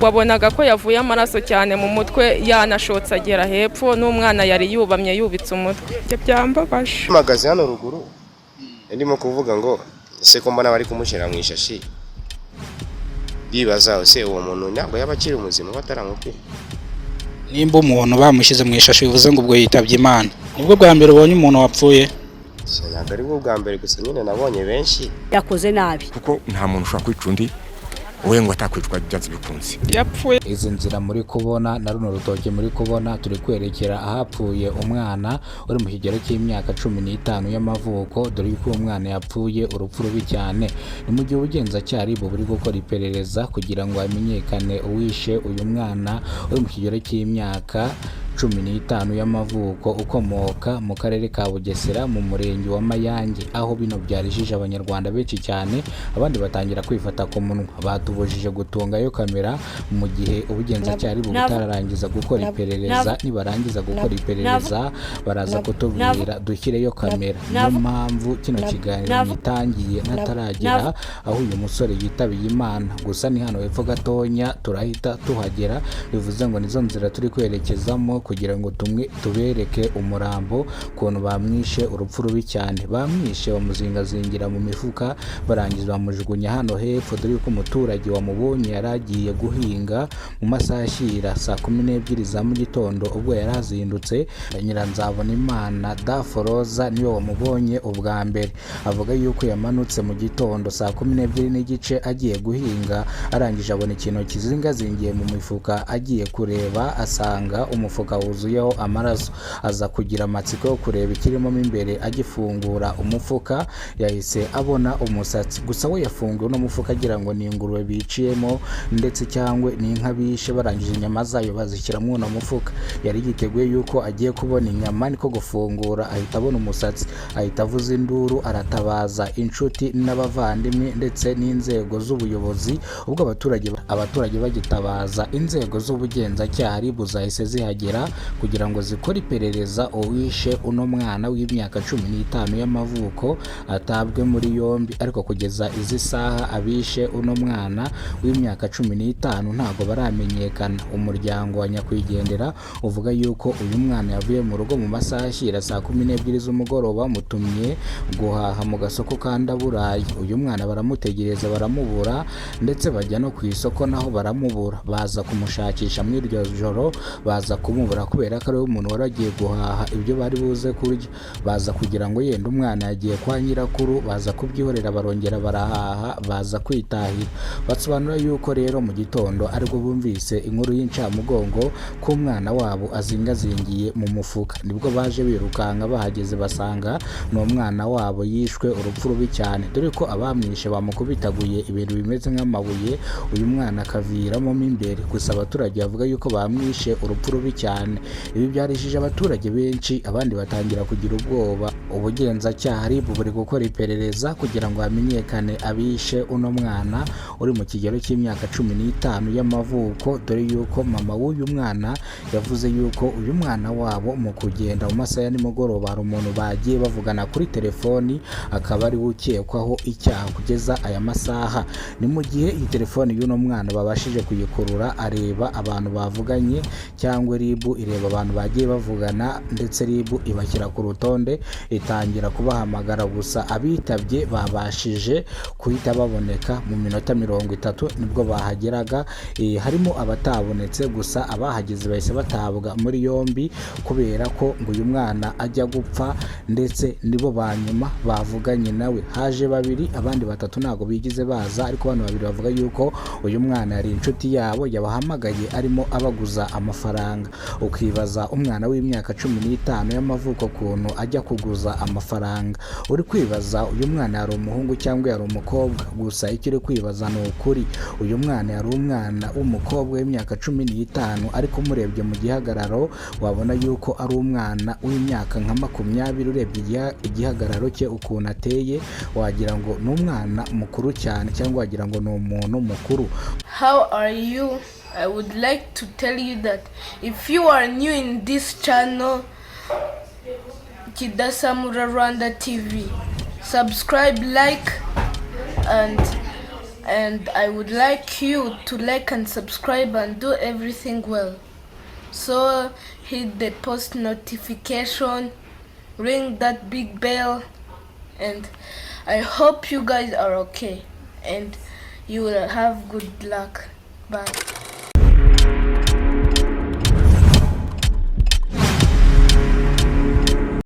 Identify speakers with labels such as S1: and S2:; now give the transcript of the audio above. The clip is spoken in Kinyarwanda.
S1: wabonaga ko yavuye amaraso cyane mu mutwe yanashotse agera hepfo n'umwana yari yubamye yubitse umutwe. Byambabaje.
S2: Magaze hano ruguru ndimo kuvuga ngo ese ko mbona bari kumushyira mu ishashi, bibaza ese uwo muntu ntabwo yaba akiri umuzima bataramupira.
S3: Nimba umuntu bamushyize mu ishashi bivuze ngo ubwo yitabye Imana. Nibwo bwa mbere ubonye umuntu wapfuye?
S2: Ntabwo ari bwo bwa mbere gusa, nyine nabonye benshi.
S4: Yakoze nabi
S5: kuko nta muntu ushobora kwica undi wowe ngo atakwicwa byanze bikunze.
S1: Yapfuye.
S3: Izi nzira muri kubona na runo rutoke muri kubona turi kwerekera ahapfuye umwana uri mu kigero cy'imyaka 15 y'amavuko, dore yuko umwana yapfuye urupfu rubi cyane. Ni mu gihe ubugenzacyaha buri gukora iperereza kugira ngo hamenyekane uwishe uyu mwana uri mu kigero cy'imyaka 15 y'amavuko ukomoka mu karere ka Bugesera mu murenge wa Mayange, aho bino byarijije abanyarwanda benshi cyane, abandi batangira kwifata ku munwa. Batubujije gutungayo kamera mu gihe ubugenzacyaha butararangiza gukora iperereza. Nibarangiza gukora iperereza baraza kutubwira dushyireyo kamera. Niyo mpamvu kino kiganiro gitangiye nataragera aho uyu musore yitabiye Imana. Gusa ni hano hepfo gatonya turahita tuhagera, bivuze ngo nizo nzira turi kwerekezamo kugira ngo tubereke umurambo kuntu bamwishe urupfu rubi cyane. Bamwishe bamuzingazingira mu mifuka barangiza bamujugunya hano hepfo, dore ko umuturage wamubonye yaragiye guhinga mu masaha ashyira saa 12 za mu gitondo. Ubwo yarazindutse Nyiranzabonimana Daforoza niwe wamubonye ubwa mbere, avuga yuko yamanutse mu gitondo saa 12 n'igice agiye guhinga, arangije abona ikintu kizingazingiye mu mifuka. Agiye kureba asanga umufuka wuzuyeho amaraso, aza kugira amatsiko yo kureba ikirimo imbere. Agifungura umufuka yahise abona umusatsi. Gusa we yafunguye no mufuka agira ngo ni ingurube biciyemo ndetse cyangwa ni inka bishe, barangije inyama zayo bazishyira mu mufuka. Yari yiteguye yuko agiye kubona inyama, niko gufungura ahita abona umusatsi, ahita avuza induru, aratabaza inshuti n'abavandimwe ndetse n'inzego z'ubuyobozi. Ubwo abaturage bagitabaza, inzego z'ubugenzacyaha buzahise zihagera kugira ngo zikore iperereza uwishe uno mwana w'imyaka 15 y'amavuko atabwe muri yombi. Ariko kugeza izi saha abishe uno mwana w'imyaka 15 ntago baramenyekana. Umuryango wa nyakwigendera uvuga yuko uyu mwana yavuye mu rugo mu masaha ashyira saa 12 z'umugoroba, mutumye guhaha mu gasoko kandaburayi. Uyu mwana baramutegereza baramubura, ndetse bajya no ku isoko naho baramubura. Baza kumushakisha muri iryo joro, baza kumubura kubera ko ari umuntu waragiye guhaha ibyo bari buze kurya. Baza kugira ngo yenda umwana yagiye kwa nyirakuru, baza kubyihorera barongera barahaha baza kwitahira. Basobanura yuko rero mu gitondo ariko bumvise inkuru y'incamugongo ko umwana wabo azingazingiye mu mufuka, nibwo baje birukanka. Bahageze basanga no umwana wabo yishwe urupfu rubi cyane, dore ko abamwishe bamukubitaguye ibintu bimeze nk'amabuye, uyu mwana akaviramo imbere. Gusa abaturage bavuga yuko bamwishe urupfu rubi cyane. Ibi byarijije abaturage benshi, abandi batangira kugira ubwoba. Ubugenzacyaha buri gukora iperereza kugira ngo hamenyekane abishe uno mwana uri mu kigero cy'imyaka 15 y'amavuko, dore yuko mama w'uyu mwana yavuze yuko uyu mwana wabo mu kugenda mu masaha ya nimugoroba hari umuntu bagiye bavugana kuri telefoni, akaba ari ukekwaho icyaha kugeza aya masaha. Ni mu gihe iyi telefoni y'uno mwana babashije kuyikurura, areba abantu bavuganye, cyangwa ribu ireba abantu bagiye bavugana, ndetse ribu ibashyira ku rutonde itangira kubahamagara. Gusa abitabye babashije kuhita baboneka mu minota 30 nibwo bahageraga. Harimo abatabonetse, gusa abahageze bahise batabwa muri yombi kubera ko ngo uyu mwana ajya gupfa, ndetse nibo banyuma bavuganye nawe. Haje babiri, abandi batatu ntago bigize baza, ariko bano babiri bavuga yuko uyu mwana yari inshuti yabo yabahamagaye arimo abaguza amafaranga. Ukibaza umwana w'imyaka 15 y'amavuko kuntu ajya kuguza amafaranga. Uri kwibaza uyu mwana yari umuhungu cyangwa yari umukobwa? Gusa icyo uri kwibaza ni ukuri, uyu mwana yari umwana w'umukobwa w'imyaka 15, ariko umurebye mu gihagararo wabona yuko ari umwana w'imyaka nka 20. Urebye igihagararo cye ukuntu ateye wagira ngo ni umwana mukuru cyane, cyangwa wagira ngo ni umuntu mukuru.
S6: How are you? I would like to tell you that if you are new in this channel, Kidasamura Rwanda TV, subscribe, like, and and I would like you to like and subscribe and do everything well. So hit the post notification, ring that big bell, and I hope you guys are okay and you will have good luck. Bye.